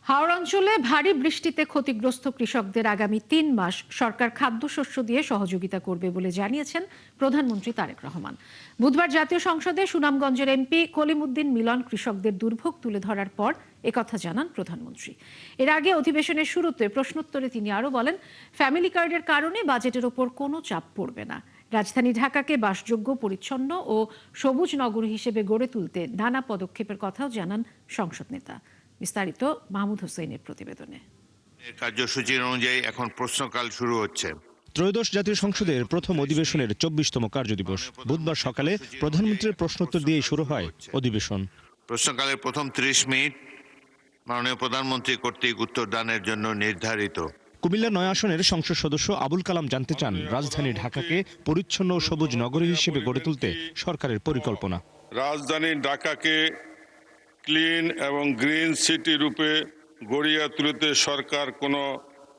হাওড় অঞ্চলে ভারী বৃষ্টিতে ক্ষতিগ্রস্ত কৃষকদের আগামী ৩ মাস সরকার খাদ্যশস্য দিয়ে সহযোগিতা করবে বলে জানিয়েছেন প্রধানমন্ত্রী তারেক রহমান। বুধবার জাতীয় সংসদে সুনামগঞ্জের এমপি কলিমুদ্দিন মিলন কৃষকদের দুর্ভোগ তুলে ধরার পর একথা জানান প্রধানমন্ত্রী। এর আগে অধিবেশনের শুরুতে প্রশ্নোত্তরে তিনি আরও বলেন, ফ্যামিলি কার্ডের কারণে বাজেটের ওপর কোনো চাপ পড়বে না। রাজধানী ঢাকাকে বাসযোগ্য, পরিচ্ছন্ন ও সবুজ নগরী হিসেবে গড়ে তুলতে নানা পদক্ষেপের কথাও জানান সংসদ নেতা। বিস্তারিত মাহমুদ হোসেনের প্রতিবেদনে। কার্যসূচির অনুযায়ী এখন প্রশ্নকাল শুরু হচ্ছে। ত্রয়োদশ জাতীয় সংসদের প্রথম অধিবেশনের ২৪তম কার্যদিবস বুধবার সকালে প্রধানমন্ত্রীর প্রশ্নোত্তর দিয়েই শুরু হয় অধিবেশন। প্রশ্নকালের প্রথম ৩০ মিনিট মাননীয় প্রধানমন্ত্রী কর্তৃক উত্তরদানের জন্য নির্ধারিত। কুমিল্লা ৯ আসনের সংসদ সদস্য আবুল কালাম জানতে চান, রাজধানী ঢাকাকে পরিচ্ছন্ন ও সবুজ নগরী হিসেবে গড়ে তুলতে সরকারের পরিকল্পনা। রাজধানী ঢাকাকে ক্লিন এবং গ্রিন সিটি রূপে গড়িয়া তুলিতে সরকার কোনো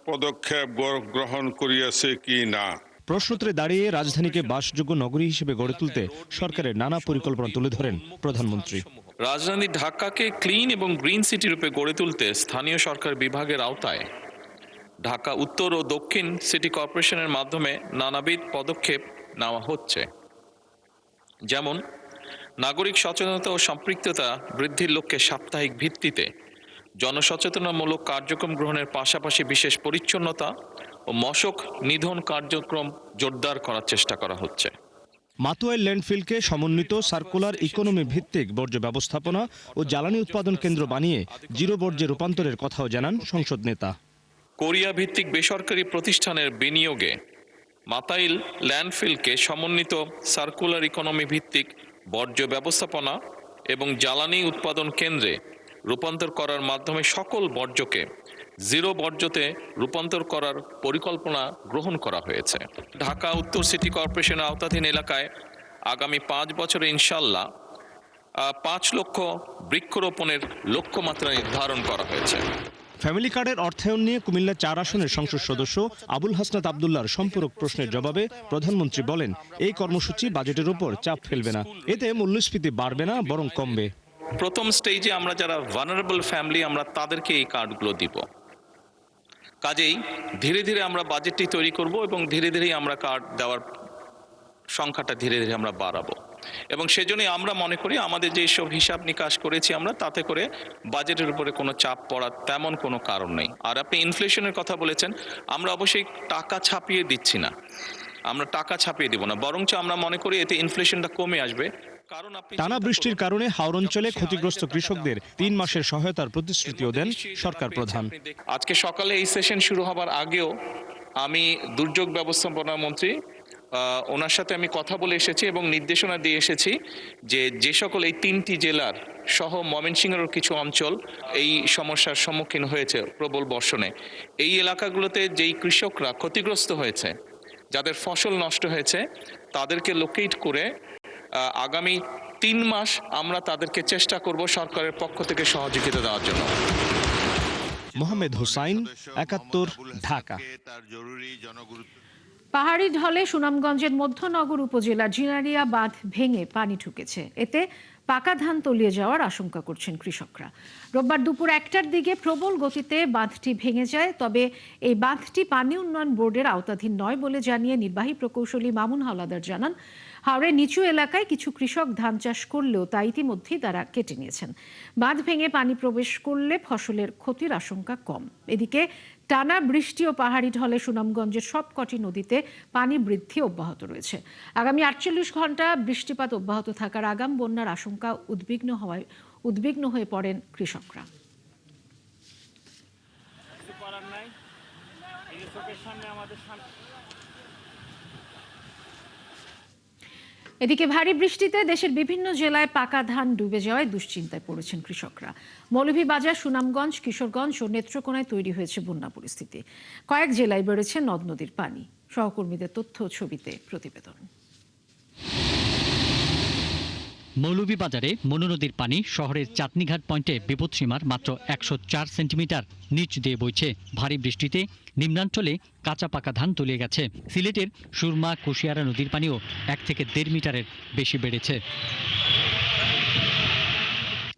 পদক্ষেপ গ্রহণ করিয়াছে কি না। প্রশ্নোত্তরে দাঁড়িয়ে রাজধানীকে বাসযোগ্য নগরী হিসেবে গড়ে তুলতে সরকারের নানা পরিকল্পনা তুলে ধরেন প্রধানমন্ত্রী। রাজধানী ঢাকাকে ক্লিন এবং গ্রিন সিটি রূপে গড়ে তুলতে স্থানীয় সরকার বিভাগের আওতায় ঢাকা উত্তর ও দক্ষিণ সিটি কর্পোরেশনের মাধ্যমে নানাবিধ পদক্ষেপ নেওয়া হচ্ছে। যেমন নাগরিক সচেতনতা ও সম্পৃক্ততা বৃদ্ধির লক্ষ্যে সাপ্তাহিক ভিত্তিতে জনসচেতনামূলক কার্যক্রম গ্রহণের পাশাপাশি বিশেষ পরিচ্ছন্নতা ও মশক নিধন কার্যক্রম জোরদার করার চেষ্টা করা হচ্ছে। মাতুয়াইল ল্যান্ডফিলকে সমন্বিত সার্কুলার ইকোনমি ভিত্তিক বর্জ্য ব্যবস্থাপনা ও জ্বালানি উৎপাদন কেন্দ্র বানিয়ে জিরো বর্জ্যে রূপান্তরের কথাও জানান সংসদ নেতা। কোরিয়া ভিত্তিক বেসরকারি প্রতিষ্ঠানের বিনিয়োগে মাতাইল ল্যান্ডফিলকে সমন্বিত সার্কুলার ইকোনমি ভিত্তিক বর্জ্য ব্যবস্থাপনা এবং জ্বালানি উৎপাদন কেন্দ্রে রূপান্তর করার মাধ্যমে সকল বর্জ্যকে জিরো বর্জ্যতে রূপান্তর করার পরিকল্পনা গ্রহণ করা হয়েছে। ঢাকা উত্তর সিটি কর্পোরেশনের আওতাধীন এলাকায় আগামী ৫ বছরে ইনশাল্লাহ ৫ লক্ষ বৃক্ষরোপণের লক্ষ্যমাত্রা নির্ধারণ করা হয়েছে। ফ্যামিলি কার্ডের অর্থায়ন নিয়ে কুমিল্লা ৪ আসনের সংসদ সদস্য আবুল হাসনাত আবদুল্লাহর সম্পূরক প্রশ্নের জবাবে প্রধানমন্ত্রী বলেন, এই কর্মসূচি বাজেটের উপর চাপ ফেলবে না, এতে মূল্যস্ফীতি বাড়বে না বরং কমবে। প্রথম স্টেজে আমরা যারা ভালনারেবল ফ্যামিলি আমরা তাদেরকে এই কার্ডগুলো দিব। কাজেই ধীরে ধীরে আমরা বাজেটটি তৈরি করব এবং ধীরে ধীরেই আমরা কার্ড দেওয়ার সংখ্যাটা ধীরে ধীরে আমরা বাড়াবো এবং সেজন্যই আমরা মনে করি আমাদের যে সব হিসাব নিকাশ করেছি আমরা তাতে করে বাজেটের উপরে কোনো চাপ পড়ার তেমন কোনো কারণ নেই। আর আপনি ইনফ্লেশনের কথা বলেছেন, আমরা অবশ্যই টাকা ছাপিয়ে দিচ্ছি না, আমরা টাকা ছাপিয়ে দিব না, বরঞ্চ আমরা মনে করি এতে ইনফ্লেশনটা কমে আসবে। টানা বৃষ্টির কারণে হাওড় অঞ্চলে ক্ষতিগ্রস্ত কৃষকদের ৩ মাসের সহায়তার প্রতিশ্রুতিও দেন সরকার প্রধান। আজকে সকালে এই সেশন শুরু হবার আগেও আমি দুর্যোগ ব্যবস্থাপনা মন্ত্রী ওনার সাথে আমি কথা বলে এসেছি এবং নির্দেশনা দিয়ে এসেছি যে সকল এই ৩টি জেলার সহ ময়মনসিংহের কিছু অঞ্চল এই সমস্যার সম্মুখীন হয়েছে প্রবল বর্ষণে, এই এলাকাগুলোতে যেই কৃষকরা ক্ষতিগ্রস্ত হয়েছে, যাদের ফসল নষ্ট হয়েছে, তাদেরকে লোকেট করে আগামী ৩ মাস আমরা তাদেরকে চেষ্টা করব সরকারের পক্ষ থেকে সহযোগিতা দেওয়ার জন্য। মোহাম্মদ হোসাইন, ৭১, ঢাকা। পাহাড়ি ঢলে সুনামগঞ্জের মধ্যনগর উপজেলার জিনারিয়া বাঁধ ভেঙে পানি ঢুকেছে, এতে পাকা ধান তলিয়ে যাওয়ার আশঙ্কা করছেন কৃষকরা। রোববার দুপুর ১টার দিকে প্রবল গতিতে বাঁধটি ভেঙে যায়, তবে এই বাঁধটি পানি উন্নয়ন বোর্ডের আওতাধীন নয় বলে জানিয়ে নির্বাহী প্রকৌশলী মামুন হাওলাদার জানান, হাওড়ের নিচু এলাকায় কিছু কৃষক ধান চাষ করলেও তা ইতিমধ্যেই তারা কেটে নিয়েছেন। বাঁধ ভেঙে পানি প্রবেশ করলে ফসলের ক্ষতির আশঙ্কা কম। এদিকে টানা বৃষ্টি ও পাহাড়ি ঢলে সুনামগঞ্জের সবকটি নদীতে পানি বৃদ্ধি অব্যাহত রয়েছে। আগামী ৪৮ ঘন্টা বৃষ্টিপাত অব্যাহত থাকার আগাম বন্যার আশঙ্কা উদ্বিগ্ন হয়ে পড়েন কৃষকরা। এদিকে ভারী বৃষ্টিতে দেশের বিভিন্ন জেলায় পাকা ধান ডুবে যাওয়ায় দুশ্চিন্তায় পড়েছেন কৃষকরা। মৌলভীবাজার, সুনামগঞ্জ, কিশোরগঞ্জ ও নেত্রকোনায় তৈরি হয়েছে বন্যা পরিস্থিতি। কয়েক জেলায় বেড়েছে নদ নদীর পানি। সহকর্মীদের তথ্য ও ছবিতে প্রতিবেদন। মৌলভীবাজারে মনু নদীর পানি শহরের চাঁদনীঘাট পয়েন্টে বিপদসীমার মাত্র ১০৪ সেন্টিমিটার নিচ দিয়ে বইছে। ভারী বৃষ্টিতে নিম্নাঞ্চলে কাঁচা পাকা ধান তলিয়ে গেছে। সিলেটের সুরমা, কুশিয়ারা নদীর পানিও ১ থেকে ১.৫ মিটারের বেশি বেড়েছে।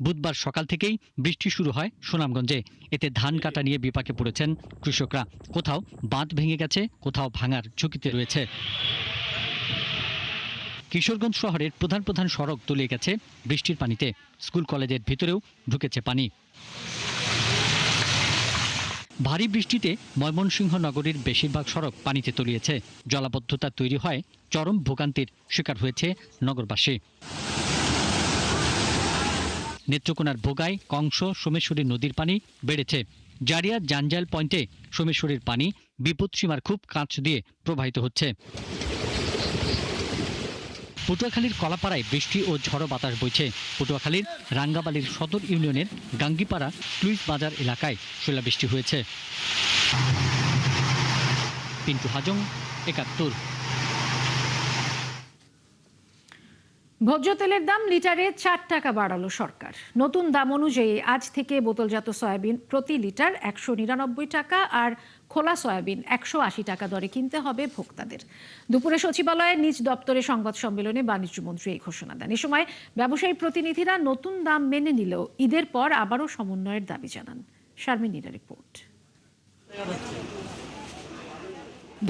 বুধবার সকাল থেকেই বৃষ্টি শুরু হয় সুনামগঞ্জে। এতে ধান কাটা নিয়ে বিপাকে পড়েছেন কৃষকরা। কোথাও বাঁধ ভেঙে গেছে, কোথাও ভাঙার ঝুঁকিতে রয়েছে। কিশোরগঞ্জ শহরের প্রধান প্রধান সড়ক তলিয়ে গেছে বৃষ্টির পানিতে। স্কুল কলেজের ভিতরেও ঢুকেছে পানি। ভারী বৃষ্টিতে ময়মনসিংহ নগরীর বেশিরভাগ সড়ক পানিতে তলিয়েছে। জলাবদ্ধতা তৈরি হয় চরম ভোগান্তির শিকার হয়েছে নগরবাসী। নেত্রকোনার ভোগায়, কংস, সোমেশ্বরী নদীর পানি বেড়েছে। জারিয়া জাঞ্জাল পয়েন্টে সোমেশ্বরীর পানি বিপদসীমার খুব কাছ দিয়ে প্রবাহিত হচ্ছে। পটুয়াখালীর কলাপাড়ায় বৃষ্টি ও ঝড়ো বাতাস বইছে। পটুয়াখালীর রাঙ্গাবালির সদর ইউনিয়নের গাঙ্গিপাড়া ক্লুইস বাজার এলাকায় শিলাবৃষ্টি হয়েছে। পিন্টু হাজং, ৭১। ভোজ্য তেলের দাম লিটারে ৪ টাকা বাড়ালো সরকার। নতুন দাম অনুযায়ী আজ থেকে বোতলজাত সয়াবিন প্রতি লিটার ১৯৯ টাকা আর খোলা সয়াবিন ১৮০ টাকা দরে কিনতে হবে ভোক্তাদের। দুপুরে সচিবালয়ের নিজ দপ্তরে সংবাদ সম্মেলনে বাণিজ্যমন্ত্রী এই ঘোষণা দেন। এ সময় ব্যবসায়ী প্রতিনিধিরা নতুন দাম মেনে নিলেও ঈদের পর আবারও সমন্বয়ের দাবি জানান। শারমিনীরা রিপোর্ট।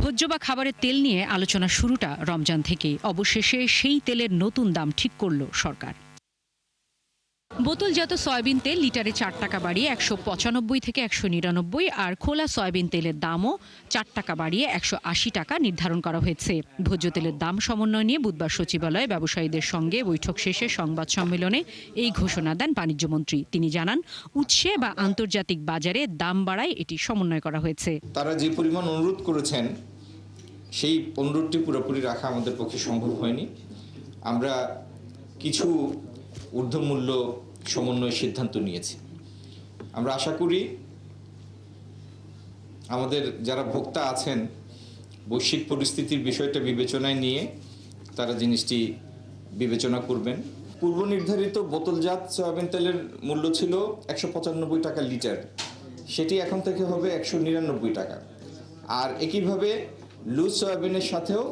ভোজ্য বা খাবারের তেল নিয়ে আলোচনা শুরুটা রমজান থেকেই। অবশেষে সেই তেলের নতুন দাম ঠিক করল সরকার। বোতলজাত সয়াবিন তেল লিটারে ৪ টাকা বাড়িয়ে ১৯৫ থেকে ১৯৯, আর খোলা সয়াবিন তেলের দামও ৪ টাকা বাড়িয়ে ১৮০ টাকা নির্ধারণ করা হয়েছে। ভোজ্য তেলের দাম সমন্বয় নিয়ে বুধবার সচিবালয়ে ব্যবসায়ীদের সঙ্গে বৈঠক শেষে সংবাদ সম্মেলনে এই ঘোষণা দেন বাণিজ্যমন্ত্রী। তিনি জানান, উৎসে বা আন্তর্জাতিক বাজারে দাম বাড়ায় এটি সমন্বয় করা হয়েছে। তারা যে পরিমাণ অনুরোধ করেছেন সেই অনুরোধটি পুরোপুরি রাখা আমাদের পক্ষে সম্ভব হয়নি। আমরা কিছু ঊর্ধ্বমূল্য সমন্বয় সিদ্ধান্ত নিয়েছি। আমরা আশা করি আমাদের যারা ভোক্তা আছেন বৈশ্বিক পরিস্থিতির বিষয়টা বিবেচনায় নিয়ে তারা জিনিসটি বিবেচনা করবেন। পূর্ব নির্ধারিত বোতলজাত সয়াবিন তেলের মূল্য ছিল ১৯৫ টাকা লিটার, সেটি এখন থেকে হবে ১৯৯ টাকা। আর একইভাবে লুজ সয়াবিনের সাথেও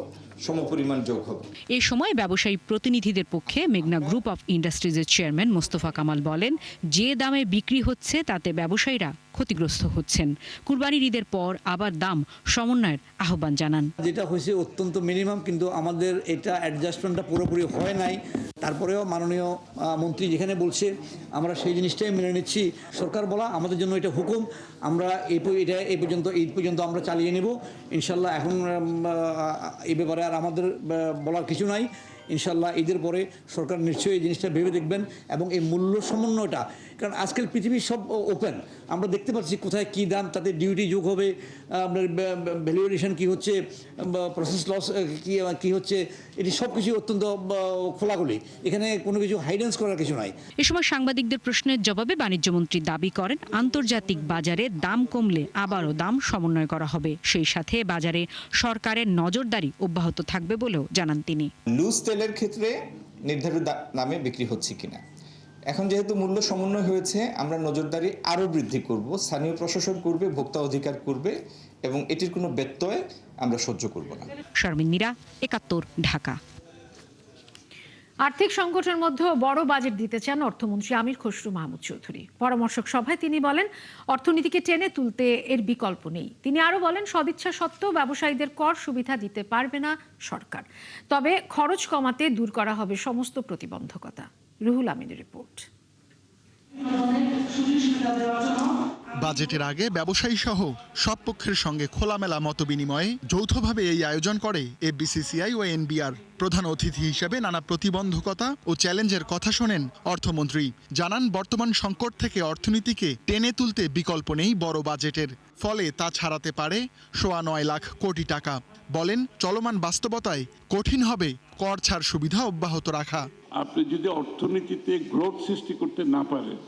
সমপরিমাণ যোগ হবে। এই সময় ব্যবসায়ী প্রতিনিধিদের পক্ষে মেঘনা গ্রুপ অফ ইন্ডাস্ট্রিজের চেয়ারম্যান মোস্তফা কামাল বলেন, যে দামে বিক্রি হচ্ছে তাতে ব্যবসায়ীরা ক্ষতিগ্রস্ত হচ্ছেন। কুরবানির ঈদের পর আবার দাম সমন্বয়ের আহ্বান জানান। যেটা হয়েছে অত্যন্ত মিনিমাম, কিন্তু আমাদের এটা অ্যাডজাস্টমেন্টটা পুরোপুরি হয় নাই। তারপরেও মাননীয় মন্ত্রী যেখানে বলছে আমরা সেই জিনিসটাই মেনে নিচ্ছি। সরকার বলা আমাদের জন্য এটা হুকুম, আমরা এই পর্যন্ত ঈদ পর্যন্ত আমরা চালিয়ে নেব ইনশাল্লাহ। এখন এই ব্যাপারে আর আমাদের বলার কিছু নাই। ইনশাল্লাহ ঈদের পরে সরকার নিশ্চয়ই এই জিনিসটা ভেবে দেখবেন এবং এই মূল্য সমন্বয়টা, কারণ আজকাল পৃথিবী সব ওপেন, আমরা দেখতে পাচ্ছি কোথায় কী দাম, তাতে ডিউটি যোগ হবে, আপনার ভ্যালুয়েশন কী হচ্ছে, প্রসেস লস কী হচ্ছে, এটি সব কিছু অত্যন্ত খোলাখুলি, এখানে কোনো কিছু হাইডেন্স করার কিছু নাই। এ সময় সাংবাদিকদের প্রশ্নের জবাবে বাণিজ্যমন্ত্রী দাবি করেন, আন্তর্জাতিক বাজারে দাম কমলে আবারও দাম সমন্বয় করা হবে। সেই সাথে বাজারে সরকারের নজরদারি অব্যাহত থাকবে বলেও জানান তিনি। লুজ তেলের ক্ষেত্রে নির্ধারিত দামে বিক্রি হচ্ছে কিনা, এখন যেহেতু মূল্য সমন্বয় হয়েছে আমরা নজরদারি আরও বৃদ্ধি করব, স্থানীয় প্রশাসন করবে, ভোক্তা অধিকার করবে এবং এটির কোনো ব্যত্যয় আমরা সহ্য করব না। শারমিনীরা, ৭১, ঢাকা। আর্থিক সংকটের মধ্যেও বড় বাজেট দিতে চান অর্থমন্ত্রী আমির খসরু মাহমুদ চৌধুরী। পরামর্শক সভায় তিনি বলেন, অর্থনীতিকে টেনে তুলতে এর বিকল্প নেই। তিনি আরো বলেন, সদিচ্ছা সত্ত্বেও ব্যবসায়ীদের কর সুবিধা দিতে পারবে না সরকার, তবে খরচ কমাতে দূর করা হবে সমস্ত প্রতিবন্ধকতা। রুহুল আমিনের রিপোর্ট। বাজেটের আগে ব্যবসায়ী সহ সব পক্ষের সঙ্গে খোলামেলা মতবিনিময়ে যৌথভাবে এই আয়োজন করে এফবিসিসিআই ও এনবিআর। প্রধান অতিথি হিসেবে নানা প্রতিবন্ধকতা ও চ্যালেঞ্জের কথা শোনেন অর্থমন্ত্রী। জানান, বর্তমান সংকট থেকে অর্থনীতিকে টেনে তুলতে বিকল্প নেই বড় বাজেটের, ফলে তা ছাড়াতে পারে ৯.৫ লাখ কোটি টাকা। বলেন, চলমান বাস্তবতায় কঠিন হবে কর ছাড় সুবিধা অব্যাহত রাখা। আপনি যদি অর্থনীতিতে গ্রোথ সৃষ্টি করতে না পারেন,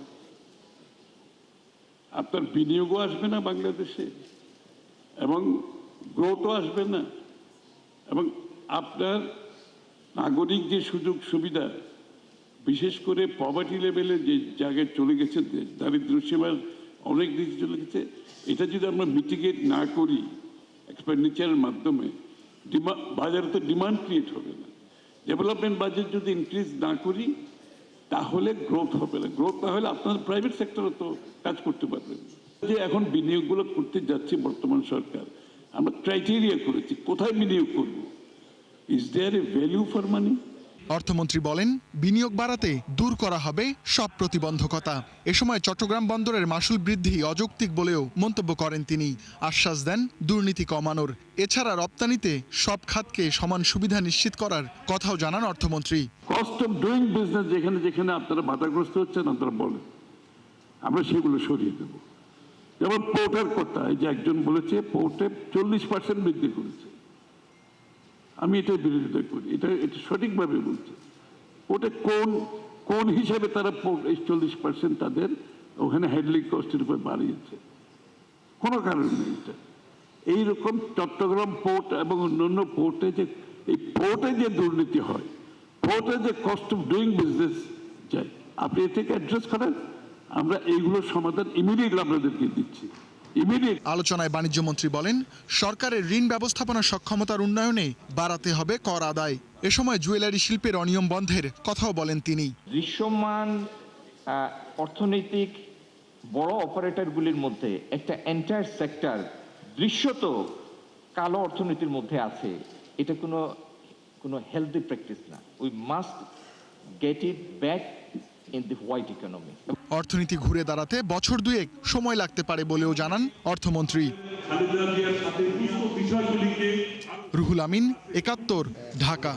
আপনার বিনিয়োগও আসবে না বাংলাদেশে এবং গ্রোথও আসবে না, এবং আপনার নাগরিক যে সুযোগ সুবিধা, বিশেষ করে পভার্টি লেভেলে যে জায়গায় চলে গেছে, দারিদ্র সীমার অনেক দিকে চলে গেছে, এটা যদি আমরা মিটিগেট না করি এক্সপেন্ডিচারের মাধ্যমে, বাজারে তো ডিমান্ড ক্রিয়েট হবে না। ডেভেলপমেন্ট বাজেট যদি ইনক্রিজ না করি, তাহলে গ্রোথ হবে না। গ্রোথ না হলে আপনার প্রাইভেট সেক্টরও তো কাজ করতে পারবেন। যে এখন বিনিয়োগগুলো করতে যাচ্ছে বর্তমান সরকার, আমরা ক্রাইটেরিয়া করেছি কোথায় বিনিয়োগ করব। Is there a value for money? অর্থমন্ত্রী বলেন, বিনিয়োগ বাড়াতে দূর করা হবে সব প্রতিবন্ধকতা। এ সময় চট্টগ্রাম বন্দরের মাশুল বৃদ্ধি অযৌক্তিক বলেও মন্তব্য করেন তিনি। আশ্বাস দেন দুর্নীতি কমানোর। এছাড়া রপ্তানিতে সব খাতকে সমান সুবিধা নিশ্চিত করার কথাও জানান অর্থমন্ত্রী। কস্ট অফ ডুইং বিজনেস যেখানে যেখানে আপনারা বাধাগ্রস্ত হচ্ছেন আপনারা বলেন, আমরা সেগুলো সরিয়ে দেব। যেমন পোর্টের কথা, এই যে একজন বলেছে পোর্টে 40% বৃদ্ধি করেছে, আমি এটার বিরোধিতা করি। এটা সঠিকভাবে বলছে। ওটা কোন হিসাবে তারা এই 40% তাদের ওখানে হ্যান্ডলিং কস্টের উপর বাড়িয়েছে? কোনো কারণ নেই। এটা এইরকম চট্টগ্রাম পোর্ট এবং অন্যান্য পোর্টে যে এই পোর্টে যে দুর্নীতি হয়, পোর্টে যে কস্ট অফ ডুইং বিজনেস যায়, আপনি এটাকে অ্যাড্রেস করেন। আমরা এইগুলোর সমাধান ইমিডিয়েটলি আপনাদেরকে দিচ্ছি। আলোচনায় বাণিজ্যমন্ত্রী বলেন, সরকারের ঋণ ব্যবস্থাপনা সক্ষমতার উন্নয়নে বাড়াতে হবে কর আদায়। এ সময় জুয়েলারি শিল্পের অনিয়ম বন্ধের কথাও বলেন তিনি। দৃশ্যমান অর্থনৈতিক বড় অপারেটরগুলির মধ্যে একটা এন্টায়ার সেক্টর দৃশ্যত কালো অর্থনীতির মধ্যে আছে, এটা কোনো হেলদি প্র্যাকটিস না। We must get it back in the white economy. অর্থনীতি ঘুরে দাঁড়াতে বছর দুয়েক সময় লাগতে পারে বলেও জানান অর্থমন্ত্রী। রুহুল আমিন, ৭১, ঢাকা।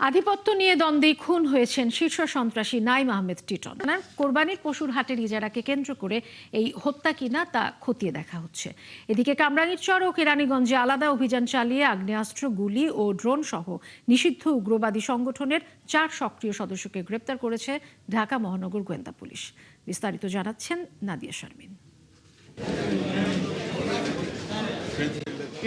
আধিপত্য নিয়ে দ্বন্দ্বে খুন হয়েছেন শীর্ষ সন্ত্রাসী নাইম আহমেদ টিটন। কোরবানির পশুর হাটের ইজারাকে কেন্দ্র করে এই হত্যা কিনা তা খতিয়ে দেখা হচ্ছে। এদিকে কামরাঙ্গীরচর ও কেরানীগঞ্জে আলাদা অভিযান চালিয়ে আগ্নেয়াস্ত্র, গুলি ও ড্রোন সহ নিষিদ্ধ উগ্রবাদী সংগঠনের 4 সক্রিয় সদস্যকে গ্রেপ্তার করেছে ঢাকা মহানগর গোয়েন্দা পুলিশ। বিস্তারিত জানাচ্ছেন নাদিয়া শারমিন।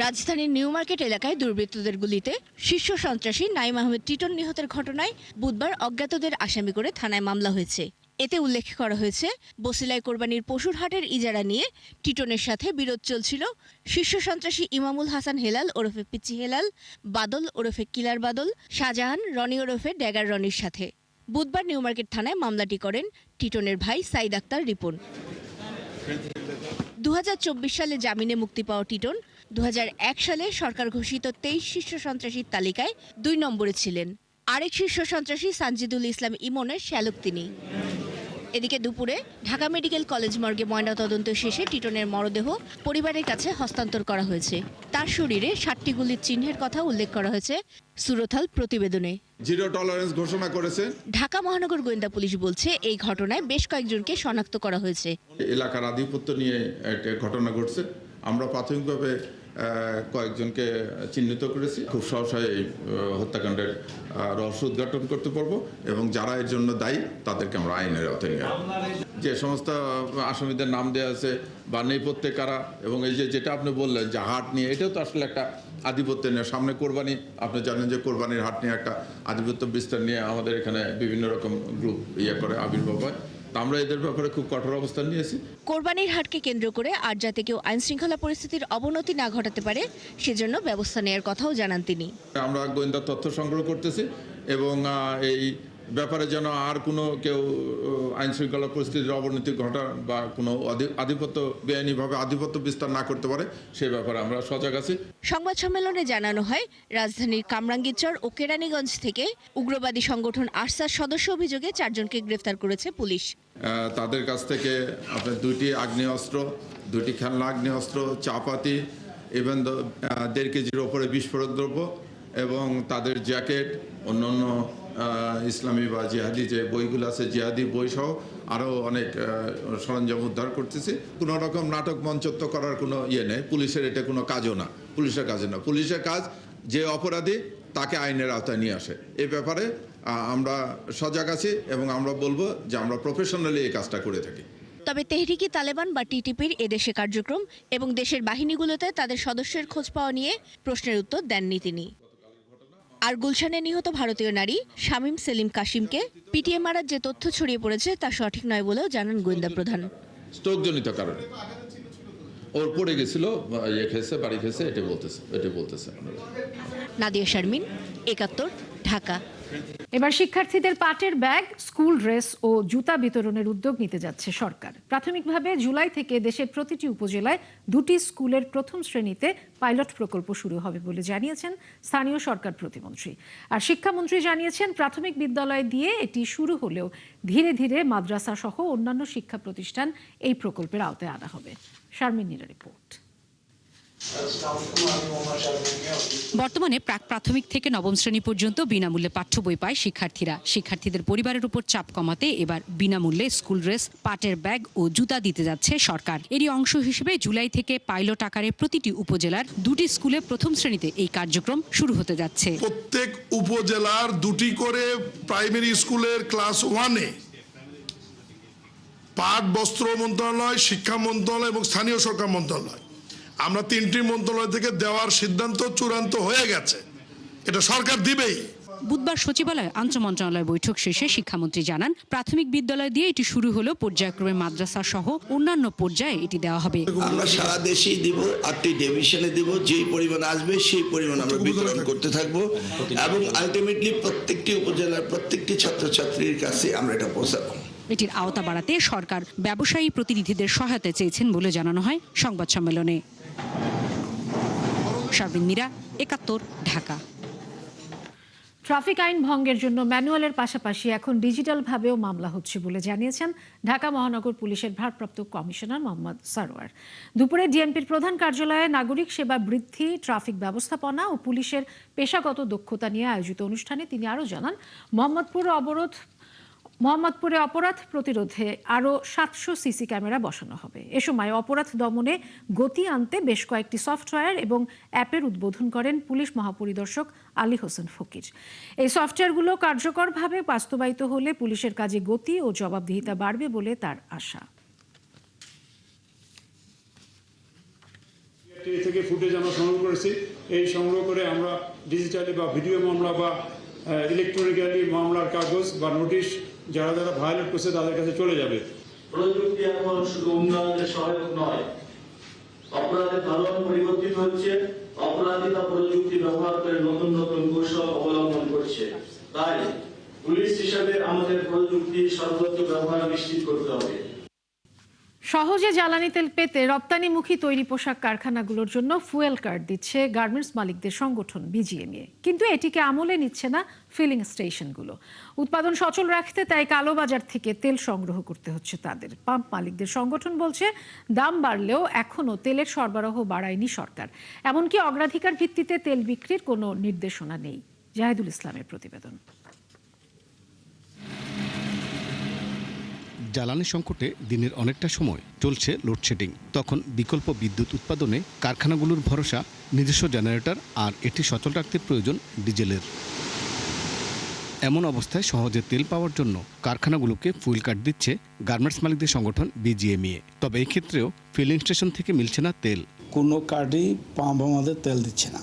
রাজধানীর নিউ মার্কেট এলাকায় দুর্বৃত্তদের গুলিতে শীর্ষ সন্ত্রাসী নাইম আহমেদ টিটন নিহতের ঘটনায় বুধবার অজ্ঞাতদের আসামি করে থানায় মামলা হয়েছে। এতে উল্লেখ করা হয়েছে, বসিলায় কোরবানির পশুর হাটের ইজারা নিয়ে টিটনের সাথে বিরোধ চলছিল শীর্ষ সন্ত্রাসী ইমামুল হাসান হেলাল ওরফে পিচি হেলাল, বাদল ওরফে কিলার বাদল, শাহজাহান রনি ওরফে ড্যাগার রনির সাথে। বুধবার নিউ মার্কেট থানায় মামলাটি করেন টিটনের ভাই সাইদ আক্তার রিপন। 2024 সালে জামিনে মুক্তি পাওয়া টিটন 2001 সালে সরকার ঘোষিত 23 শীর্ষ সন্ত্রাসীর তালিকায় 2 নম্বরে ছিলেন। আরেক শীর্ষ সন্ত্রাসী সানজিদুল ইসলাম ইমনের শ্যালক তিনি। এদিকে দুপুরে ঢাকা মেডিকেল কলেজ মর্গে ময়নাতদন্ত শেষে টিটনের মরদেহ পরিবারের কাছে হস্তান্তর করা হয়েছে। তার শরীরে 7টি গুলির চিহ্নের কথা উল্লেখ করা হয়েছে সুরথাল প্রতিবেদনে। 0 টলারেন্স ঘোষণা করেছে। ঢাকা মহানগর গোয়েন্দা পুলিশ বলছে, এই ঘটনায় বেশ কয়েকজনকে শনাক্ত করা হয়েছে। এলাকার আধিপত্য নিয়ে একটা ঘটনা ঘটছে। আমরা প্রাথমিকভাবে কয়েকজনকে চিহ্নিত করেছি। খুব সহসায় এই হত্যাকাণ্ডের রহস্য উদ্ঘাটন করতে পারবো এবং যারা এর জন্য দায়ী তাদেরকে আমরা আইনের আওতায় নিয়ে আসবো। যে সমস্ত আসামিদের নাম দেওয়া আছে বা নেপথ্যে কারা, এবং এই যেটা আপনি বললেন যে হাট নিয়ে, এটাও তো আসলে একটা আধিপত্য নিয়ে। সামনে কোরবানি, আপনি জানেন যে কোরবানির হাট নিয়ে একটা আধিপত্য বিস্তার নিয়ে আমাদের এখানে বিভিন্ন রকম গ্রুপ করে আবির্ভাব হয়। আমরা এদের ব্যাপারে খুব কঠোর অবস্থান নিয়েছি। কোরবানির হাটকে কেন্দ্র করে আর যাতে কেউ আইন শৃঙ্খলা পরিস্থিতির অবনতি না ঘটাতে পারে সেজন্য ব্যবস্থা নেওয়ার কথাও জানান তিনি। আমরা গোয়েন্দা তথ্য সংগ্রহ করতেছি এবং এই ব্যাপারে যেন আর কোনো কেউ আইন শৃঙ্খলা পরিস্থিতির অবনতি ঘটা বা কোনো আধিপত্য বেআইনিভাবে আধিপত্য বিস্তার না করতে পারে সে ব্যাপারে আমরা সজাগ আছি। সংবাদ সম্মেলনে জানানো হয়, রাজধানীর কামরাঙ্গীরচর ও কেরানীগঞ্জ থেকে উগ্রবাদী সংগঠন আরসার সদস্য অভিযোগে 4 জনকে গ্রেফতার করেছে পুলিশ। তাদের কাছ থেকে আপনার 2টি আগ্নেয়াস্ত্র, 2টি খেলনা আগ্নেয়াস্ত্র, চাপাতি, ইভেন 1.5 কেজির ওপরে বিস্ফোরক দ্রব্য এবং তাদের জ্যাকেট, অন্যান্য ইসলামী বা জিহাদি যে বইগুলো আছে, জিহাদি বই সহ আরও অনেক সরঞ্জাম উদ্ধার করতেছি। কোনো রকম নাটক মঞ্চত্ব করার কোনো নেই। পুলিশের এটা কোনো কাজও না, পুলিশের কাজ না। পুলিশের কাজ যে অপরাধী তাকে আইনের আওতায় নিয়ে আসে। এই ব্যাপারে আমরা সজাগ আছি এবং আমরা বলবো যে আমরা প্রফেশনালি এই কাজটা করে থাকি। তবে তেহরিকি তালেবান বা টিটিপির এদেশে কার্যক্রম এবং দেশের বাহিনীগুলোতে তাদের সদস্যের খোঁজ পাওয়া নিয়ে প্রশ্নের উত্তর দেননি তিনি। আর গুলশানে নিহত ভারতীয় নারী শামীম সেলিম কাশিমকে পিটিএ মারার যে তথ্য ছড়িয়ে পড়েছে তা সঠিক নয় বলেও জানান গোয়েন্দা প্রধান। স্ট্রোকজনিত কারণে ওর পড়ে গেছিল, ইয়ে খেয়েছে, বাড়ি খেয়েছে, এটা বলতেছে। নাদিয়া শারমিন, ৭১, ঢাকা। এবার শিক্ষার্থীদের পাটের ব্যাগ, স্কুল ড্রেস ও জুতা বিতরণের উদ্যোগ নিতে যাচ্ছে সরকার। প্রাথমিকভাবে জুলাই থেকে দেশের প্রতিটি উপজেলায় 2টি স্কুলের প্রথম শ্রেণীতে পাইলট প্রকল্প শুরু হবে বলে জানিয়েছেন স্থানীয় সরকার প্রতিমন্ত্রী। আর শিক্ষামন্ত্রী জানিয়েছেন প্রাথমিক বিদ্যালয় দিয়ে এটি শুরু হলেও ধীরে ধীরে মাদ্রাসা সহ অন্যান্য শিক্ষা প্রতিষ্ঠান এই প্রকল্পের আওতায় আনা হবে। শারমিন নীরা রিপোর্ট। বর্তমানে প্রাক প্রাথমিক থেকে নবম শ্রেণী পর্যন্ত বিনামূল্যে পাঠ্য বই পায় শিক্ষার্থীরা। শিক্ষার্থীদের পরিবারের উপর চাপ কমাতে এবার বিনামূল্যে স্কুল ড্রেস, পাটের ব্যাগ ও জুতা দিতে যাচ্ছে সরকার। এরই অংশ হিসেবে জুলাই থেকে পাইলট আকারে প্রতিটি উপজেলার 2টি স্কুলে প্রথম শ্রেণীতে এই কার্যক্রম শুরু হতে যাচ্ছে। প্রত্যেক উপজেলার 2টি করে প্রাইমারি স্কুলের ক্লাস 1-এ পাট বস্ত্র মন্ত্রণালয়, শিক্ষা মন্ত্রণালয় এবং স্থানীয় সরকার মন্ত্রণালয়, আমরা 3টি মন্ত্রণালয় থেকে দেওয়ার সিদ্ধান্ত চূড়ান্ত হয়ে গেছে। এটা সরকার দিবেই। বুধবার সচিবালয়ে আন্তঃমন্ত্রণালয় বৈঠক শেষে শিক্ষামন্ত্রী জানান, প্রাথমিক বিদ্যালয় দিয়ে এটি শুরু হলেও পর্যায়ক্রমে মাদ্রাসা সহ অন্যান্য পর্যায়ে এটি দেওয়া হবে। আমরা সারা দেশেই দিব, 8টি ডিভিশনে দিব, যেই পরিমাণ আসবে সেই পরিমাণ আমরা বিতরণ করতে থাকবো এবং আলটিমেটলি প্রত্যেকটি উপজেলার প্রত্যেকটি ছাত্রছাত্রীর কাছে আমরা এটা পৌঁছাবো। এটির আওতা বাড়াতে সরকার ব্যবসায়ী প্রতিনিধিদের সহায়তা চেয়েছেন বলে জানানো হয় সংবাদ সম্মেলনে। শারমিন মীরা, ৭১, ঢাকা। ট্রাফিক আইন ভঙ্গের জন্য ম্যানুয়ালের পাশাপাশি এখন ডিজিটাল ভাবেও মামলা হচ্ছে বলে জানিয়েছেন ঢাকা মহানগর পুলিশের ভারপ্রাপ্ত কমিশনার মোহাম্মদ সরওয়ার। দুপুরে ডিএমপির প্রধান কার্যালয়ে নাগরিক সেবা বৃদ্ধি, ট্রাফিক ব্যবস্থাপনা ও পুলিশের পেশাগত দক্ষতা নিয়ে আয়োজিত অনুষ্ঠানে তিনি আরও জানান, মোহাম্মদপুরে অপরাধ প্রতিরোধে আরও 700 সিসি ক্যামেরা বসানো হবে। এ সময় অপরাধ দমনে গতি আনতে বেশ কয়েকটি সফটওয়্যার এবং অ্যাপের উদ্বোধন করেন পুলিশ মহাপরিদর্শক আলী হোসেন ফকির। এই সফটওয়্যারগুলো কার্যকরভাবে বাস্তবায়িত হলে পুলিশের কাজে গতি ও জবাবদিহিতা বাড়বে বলে তার আশা। থেকে ফুটেজ আমরা সংগ্রহ করেছি, এই সংগ্রহ করে আমরা ডিজিটালি বা ভিডিও মামলা বা ইলেকট্রনিক্যালি মামলার কাগজ বা নোটিশ যারা যারা ভায়োলেট করছে তাদের কাছে চলে যাবে। প্রযুক্তি এখন শুধু উন্নয়নের সহায়ক নয়, অপরাধের ধরন পরিবর্তিত হচ্ছে, অপরাধী তা প্রযুক্তি ব্যবহার করে নতুন নতুন কৌশল অবলম্বন করছে। তাই পুলিশ হিসাবে আমাদের প্রযুক্তি সর্বোচ্চ ব্যবহার নিশ্চিত করতে হবে। সহজে জ্বালানি তেল পেতে রপ্তানিমুখী তৈরি পোশাক কারখানাগুলোর জন্য ফুয়েল কার্ড দিচ্ছে গার্মেন্টস মালিকদের সংগঠন বিজিএমইএ, কিন্তু এটিকে আমলে নিচ্ছে না ফিলিং স্টেশনগুলো। উৎপাদন সচল রাখতে তাই কালোবাজার থেকে তেল সংগ্রহ করতে হচ্ছে তাদের। পাম্প মালিকদের সংগঠন বলছে, দাম বাড়লেও এখনও তেলের সরবরাহ বাড়ায়নি সরকার, এমনকি অগ্রাধিকার ভিত্তিতে তেল বিক্রির কোনো নির্দেশনা নেই। জাহিদুল ইসলামের প্রতিবেদন। জ্বালানি সংকটে দিনের অনেকটা সময় চলছে লোডশেডিং। তখন বিকল্প বিদ্যুৎ উৎপাদনে কারখানাগুলোর ভরসা নিজস্ব জেনারেটর, আর এটি সচল রাখতে প্রয়োজন ডিজেলের। এমন অবস্থায় সহজে তেল পাওয়ার জন্য কারখানাগুলোকে ফুয়েল কার্ড দিচ্ছে গার্মেন্টস মালিকদের সংগঠন বিজিএমইএ। তবে এই ক্ষেত্রেও ফিলিং স্টেশন থেকে মিলছে না তেল। কোনো কার্ডই পাম্প আমাদের তেল দিচ্ছে না।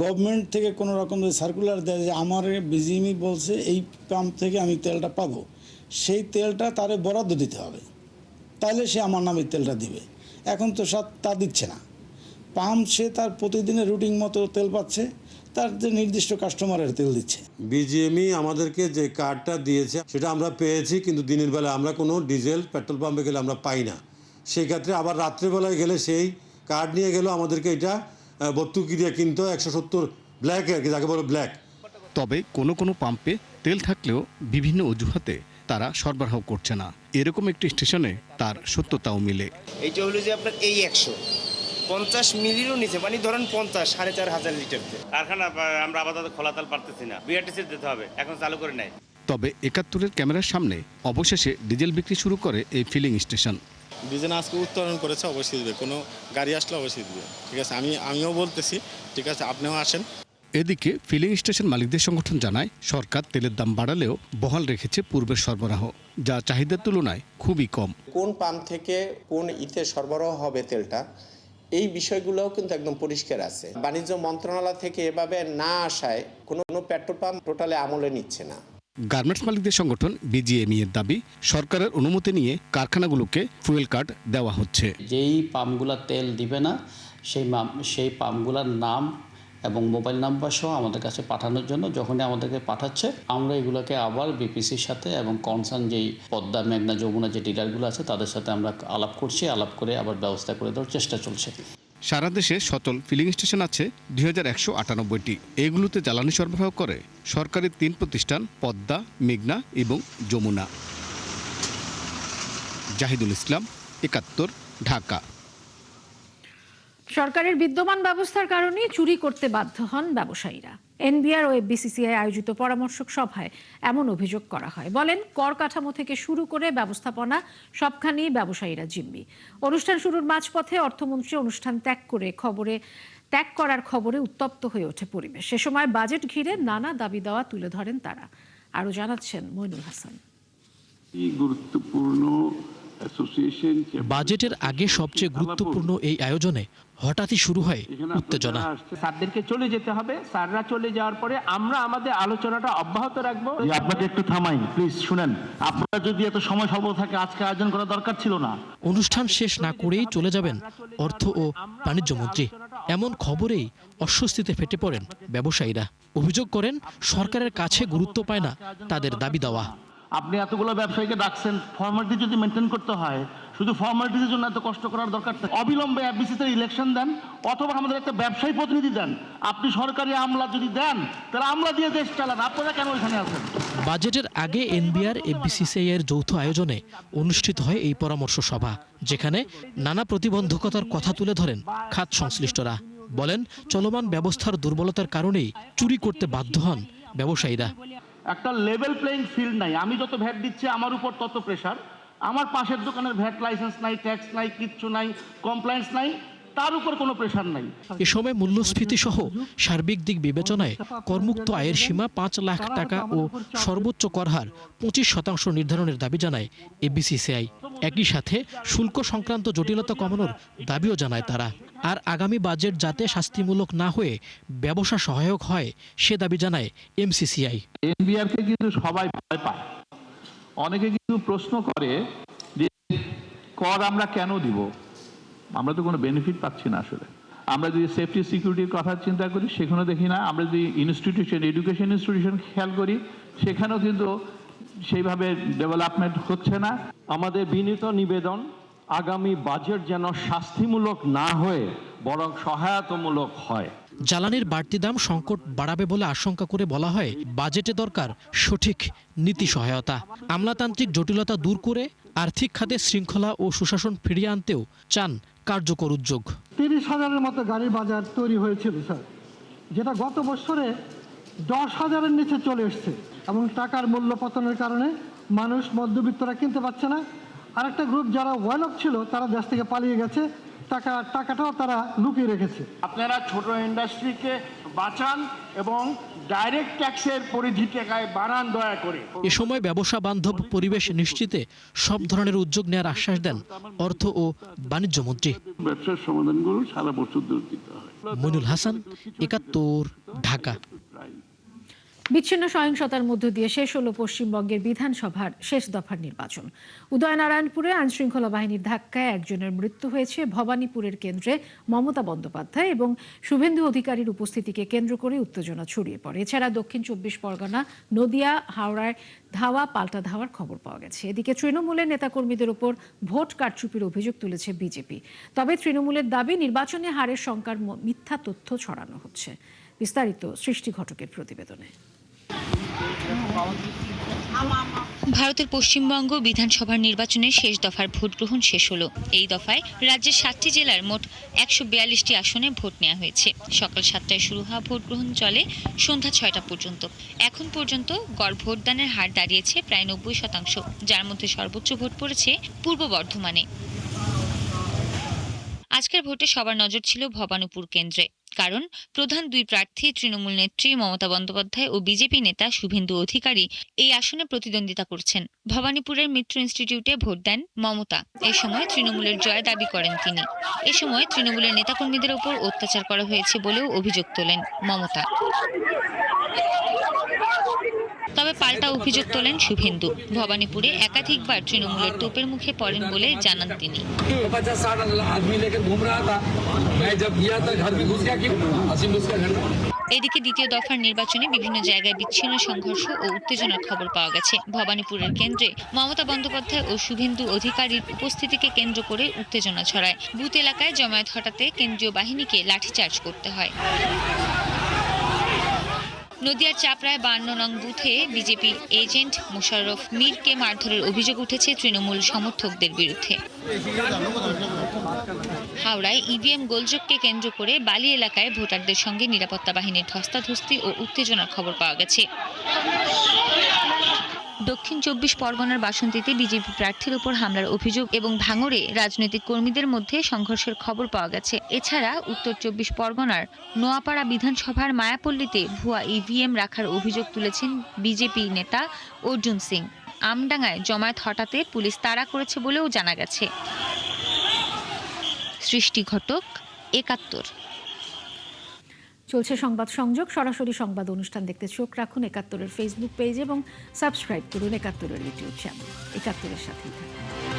গভর্নমেন্ট থেকে কোনো রকম সার্কুলার দেয় যে আমার বিজিএমই বলছে এই পাম্প থেকে আমি তেলটা পাবো, সেই তেলটা তারে বরাদ্দ দিতে হবে, তাহলে সে আমার নামে তেলটা দিবে। এখন তো তা দিচ্ছে না। পাম্প সে তার প্রতিদিনের রুটিন মতো তেল পাচ্ছে, তার যে নির্দিষ্ট কাস্টমারের তেল দিচ্ছে। বিজিএমই আমাদেরকে যে কার্ডটা দিয়েছে সেটা আমরা পেয়েছি, কিন্তু দিনের বেলা আমরা কোনো ডিজেল পেট্রোল পাম্পে গেলে আমরা পাই না। সেই ক্ষেত্রে আবার রাত্রেবেলায় গেলে সেই কার্ড নিয়ে গেলেও আমাদেরকে এটা ভর্তুকি দিয়ে কিনতে হয় 170 ব্ল্যাক, আর কি যাকে বলে ব্ল্যাক। তবে কোনো কোনো পাম্পে তেল থাকলেও বিভিন্ন অজুহাতে তারা সরবরাহ করছে না। এরকম একটি স্টেশনে তার সত্যতাও মিলে। এইটা হলো যে আপনার এই 150 মিলিরও নিচে, মানে ধরেন 50-4,500 লিটার কারখানা আমরা আপাতত খোলা তেল পারতেছি না, বিআরটিসি দিতে হবে, এখন চালু করে নাই। তবে 71-এর ক্যামেরার সামনে অবশেষে ডিজেল বিক্রি শুরু করে এই ফিলিং স্টেশন। ডিজেল আজকে উত্তোলন করেছে, অবশ্যই দিবে, কোনো গাড়ি আসলে অবশ্যই দিবে। ঠিক আছে, আমিও বলতেছি, ঠিক আছে, আপনিও আসেন। এদিকে ফিলিং স্টেশন মালিকদের সংগঠন জানায়, সরকার তেলের দাম বাড়ালেও বহাল রেখেছে পূর্বের সরবরাহ, যা চাহিদার তুলনায় খুবই কম। কোন পাম্প থেকে কোন ইতে সরবরাহ হবে তেলটা, এই বিষয়গুলোও কিন্তু একদম পরিষ্কার আছে। বাণিজ্য মন্ত্রণালয় থেকে এভাবে না আসায় কোনো পেট্রোল পাম্প টোটালি আমলে নিচ্ছে না। গার্মেন্টস মালিকদের সংগঠন বিজিএমই এর দাবি, সরকারের অনুমতি নিয়ে কারখানাগুলোকে ফুয়েল কার্ড দেওয়া হচ্ছে। যেই পাম্পগুলা তেল দিবে না সেই পাম্পগুলার নাম এবং মোবাইল নাম্বার সহ আমাদের কাছে পাঠানোর জন্য যখনই আমাদেরকে পাঠাচ্ছে, আমরা এগুলোকে আবার বিপিসির সাথে এবং কনসার্ন যেই পদ্মা, মেঘনা, যমুনা যে ডিলারগুলো আছে তাদের সাথে আমরা আলাপ করছি, আলাপ করে আবার ব্যবস্থা করে দেওয়ার চেষ্টা চলছে। সারা দেশে সচল ফিলিং স্টেশন আছে 2198টি। এগুলোতে জ্বালানি সরবরাহ করে সরকারি 3 প্রতিষ্ঠান পদ্মা, মেঘনা এবং যমুনা। জাহিদুল ইসলাম, 71, ঢাকা। সরকারের বিদ্যমান ব্যবস্থার কারণে চুরি করতে বাধ্য হন ব্যবসায়ীরা। এনবিআর ও বিসিসিআই আয়োজিত পরামর্শক সভায় এমন অভিযোগ করা হয়। বলেন, কর কাঠামো থেকে শুরু করে ব্যবস্থাপনা সবখানেই ব্যবসায়ীরা জিম্মি। অনুষ্ঠান শুরুর মাঝপথে অর্থমন্ত্রী অনুষ্ঠান ত্যাগ করার খবরে উত্তপ্ত হয়ে ওঠে পরিবেশ। সে সময় বাজেট ঘিরে নানা দাবি দেওয়া তুলে ধরেন তারা। আরো জানাচ্ছেন মইনুল হাসান। গুরুত্বপূর্ণ বাজেটের আগে সবচেয়ে গুরুত্বপূর্ণ এই আয়োজনে হঠাৎই শুরু হয় উত্তেজনা। স্যারদেরকে চলে যেতে হবে, স্যাররা চলে যাওয়ার পরে আমরা আমাদের আলোচনাটা অব্যাহত রাখবো। আপনাকে একটু থামাই প্লিজ, শুনেন। আপনারা যদি এত সময় স্বল্প থাকে আজকে আয়োজন করা দরকার ছিল না। অনুষ্ঠান শেষ না করেই চলে যাবেন অর্থ ও বাণিজ্য মন্ত্রী। এমন খবরেই অস্বস্তিতে ফেটে পড়েন ব্যবসায়ীরা। অভিযোগ করেন, সরকারের কাছে গুরুত্ব পায় না তাদের দাবি দেওয়া। আপনি এতগুলো ব্যবসায়ীকে ডাকছেন, ফর্মালিটি যদি মেনটেন করতে হয়, শুধু ফর্মালিটির জন্য এত কষ্ট করার দরকার নেই। অবিলম্বে এফবিসিতে ইলেকশন দেন, অথবা আমাদের একটা ব্যবসায়ী প্রতিনিধি দেন। আপনি সরকারি আমলা যদি দেন, তাহলে আমলা দিয়ে দেশ চালান। আপনারা কেন এখানে আছেন? বাজেটের আগে এনবিআর বিসিসিআই এর যৌথ আয়োজনে অনুষ্ঠিত হয় এই পরামর্শ সভা, যেখানে নানা প্রতিবন্ধকতার কথা তুলে ধরেন খাত সংশ্লিষ্টরা। বলেন, চলমান ব্যবস্থার দুর্বলতার কারণেই চুরি করতে বাধ্য হন ব্যবসায়ীরা। একটা লেভেল প্লেইং ফিল্ড নাই। আমি যত ভ্যাট দিচ্ছি আমার উপর তত প্রেশার। আমার পাশের দোকানের ভ্যাট লাইসেন্স নাই, ট্যাক্স নাই, কিচ্ছু নাই, কমপ্লায়েন্স নাই, তার উপর কোনো প্রেশার নাই। এ সময় মূল্যস্ফীতি সহ সার্বিক দিক বিবেচনায় করমুক্ত আয়ের সীমা 5 লাখ টাকা ও সর্বোচ্চ কর হার 25% নির্ধারণের দাবি জানায় বিসিসিআই। একই সাথে শুল্ক সংক্রান্ত জটিলতা কমানোর দাবিও জানায় তারা। আর আগামী বাজেট যাতে শাস্তিমূলক না হয়ে ব্যবসা সহায়ক হয় সে দাবি জানায় এমসিসিআই। এনবিআরকে কিন্তু সবাই ভয় পায়। অনেকে কিন্তু প্রশ্ন করে যে কর আমরা কেন দিব? আমরা তো কোনো বেনিফিট পাচ্ছি না। আসলে আমরা যদি সেফটি সিকিউরিটির কথা চিন্তা করি সেখানেও দেখি না। আমরা যদি ইনস্টিটিউশন, এডুকেশন ইনস্টিটিউশন খেয়াল করি সেখানেও কিন্তু সেইভাবে ডেভেলপমেন্ট হচ্ছে না। আমাদের বিনীত নিবেদন, আগামী বাজেট যেন শাস্তিমূলক না হয়ে বরং সহায়তামূলক হয়। জ্বালানির বাড়তি দাম সংকট বাড়াবে বলে আশঙ্কা করে বলা হয়, বাজেটে দরকার সঠিক নীতি সহায়তা। আমলাতান্ত্রিক জটিলতা দূর করে আর্থিক খাতে শৃঙ্খলা ও সুশাসন ফিরিয়ে আনতেও চান কার্যকর উদ্যোগ। 30,000-এর মতো গাড়ির বাজার তৈরি হয়েছিল স্যার, যেটা গত বছরে 10,000-এর নিচে চলে এসছে, এবং টাকার মূল্য পতনের কারণে মানুষ, মধ্যবিত্তরা কিনতে পারছে না। আরেকটা গ্রুপ যারা ওয়েল অফ ছিল তারা দেশ থেকে পালিয়ে গেছে, টাকাটাও তারা লুকিয়ে রেখেছে। আপনারা ছোট ইন্ডাস্ট্রিকে বাঁচান এবং ডাইরেক্ট ট্যাক্সের পরিধিটাকে বাড়ান দয়া করে। এ সময় ব্যবসা বান্ধব পরিবেশ নিশ্চিতে সব ধরনের উদ্যোগ নেওয়ার আশ্বাস দেন অর্থ ও বাণিজ্য মন্ত্রী। ব্যবসার সমাধানগুলো সারা বছর ধরে দিতে হয়। মইনুল হাসান, 71, ঢাকা। বিচ্ছিন্ন সহিংসতার মধ্য দিয়ে শেষ হলো পশ্চিমবঙ্গের বিধানসভার শেষ দফার নির্বাচন। উদয়নারায়ণপুরে আইনশৃঙ্খলা বাহিনীর ধাক্কায় একজনের মৃত্যু হয়েছে। ভবানীপুরের কেন্দ্রে মমতা বন্দ্যোপাধ্যায় এবং শুভেন্দু অধিকারীর উপস্থিতিকে কেন্দ্র করে উত্তেজনা ছড়িয়ে পড়ে। এছাড়া দক্ষিণ 24 পরগনা, নদিয়া, হাওড়ায় ধাওয়া পাল্টা ধাওয়ার খবর পাওয়া গেছে। এদিকে তৃণমূলের নেতাকর্মীদের উপর ভোট কারচুপির অভিযোগ তুলেছে বিজেপি। তবে তৃণমূলের দাবি, নির্বাচনে হারের শঙ্কার মিথ্যা তথ্য ছড়ানো হচ্ছে। বিস্তারিত সৃষ্টি ঘটকের প্রতিবেদনে। ভারতের পশ্চিমবঙ্গ বিধানসভার নির্বাচনের শেষ দফার ভোট গ্রহণ শেষ হলো। এই দফায় রাজ্যের 7টি জেলার মোট 142টি আসনে ভোট নেওয়া হয়েছে। সকাল 7টায় শুরু হওয়া ভোট গ্রহণ চলে সন্ধ্যা 6টা পর্যন্ত। এখন পর্যন্ত গড় ভোটদানের হার দাঁড়িয়েছে প্রায় 90%, যার মধ্যে সর্বোচ্চ ভোট পড়েছে পূর্ব বর্ধমানে। আজকের ভোটে সবার নজর ছিল ভবানীপুর কেন্দ্রে, কারণ প্রধান দুই প্রার্থী তৃণমূল নেত্রী মমতা বন্দ্যোপাধ্যায় ও বিজেপি নেতা শুভেন্দু অধিকারী এই আসনে প্রতিদ্বন্দ্বিতা করছেন। ভবানীপুরের মিত্র ইনস্টিটিউটে ভোট দেন মমতা। এই সময় তৃণমূলের জয় দাবি করেন তিনি। এ সময় তৃণমূলের নেতাকর্মীদের ওপর অত্যাচার করা হয়েছে বলেও অভিযোগ তোলেন মমতা। তবে পাল্টা অভিযোগ তোলেন শুভেন্দু। ভবানীপুরে একাধিকবার তৃণমূলের তোপের মুখে পড়েন বলে জানান তিনি। এদিকে দ্বিতীয় দফার নির্বাচনে বিভিন্ন জায়গায় বিচ্ছিন্ন সংঘর্ষ ও উত্তেজনার খবর পাওয়া গেছে। ভবানীপুরের কেন্দ্রে মমতা বন্দ্যোপাধ্যায় ও শুভেন্দু অধিকারীর উপস্থিতিকে কেন্দ্র করে উত্তেজনা ছড়ায়। বুথ এলাকায় জমায়েত হটাতে কেন্দ্রীয় বাহিনীকে লাঠিচার্জ করতে হয়। নদিয়ার চাপড়ায় 52 নং বুথে বিজেপি এজেন্ট মোশাররফ মীরকে মারধরের অভিযোগ উঠেছে তৃণমূল সমর্থকদের বিরুদ্ধে। হাওড়ায় ইভিএম গোলযোগকে কেন্দ্র করে বালি এলাকায় ভোটারদের সঙ্গে নিরাপত্তা বাহিনীর ধস্তাধস্তি ও উত্তেজনার খবর পাওয়া গেছে। দক্ষিণ 24 পরগনার বাসন্তীতে বিজেপি প্রার্থীর উপর হামলার অভিযোগ এবং ভাঙড়ে রাজনৈতিক কর্মীদের মধ্যে সংঘর্ষের খবর পাওয়া গেছে। এছাড়া উত্তর 24 পরগনার নোয়াপাড়া বিধানসভার মায়াপল্লীতে ভুয়া ইভিএম রাখার অভিযোগ তুলেছেন বিজেপি নেতা অর্জুন সিং। আমডাঙ্গায় জমায়েত হটাতে পুলিশ তাড়া করেছে বলেও জানা গেছে। সৃষ্টি ঘটক, ৭১। চলছে সংবাদ সংযোগ। সরাসরি সংবাদ অনুষ্ঠান দেখতে চোখ রাখুন ৭১-এর ফেসবুক পেজ এবং সাবস্ক্রাইব করুন ৭১-এর ইউটিউব চ্যানেল। ৭১-এর সাথেই থাকুন।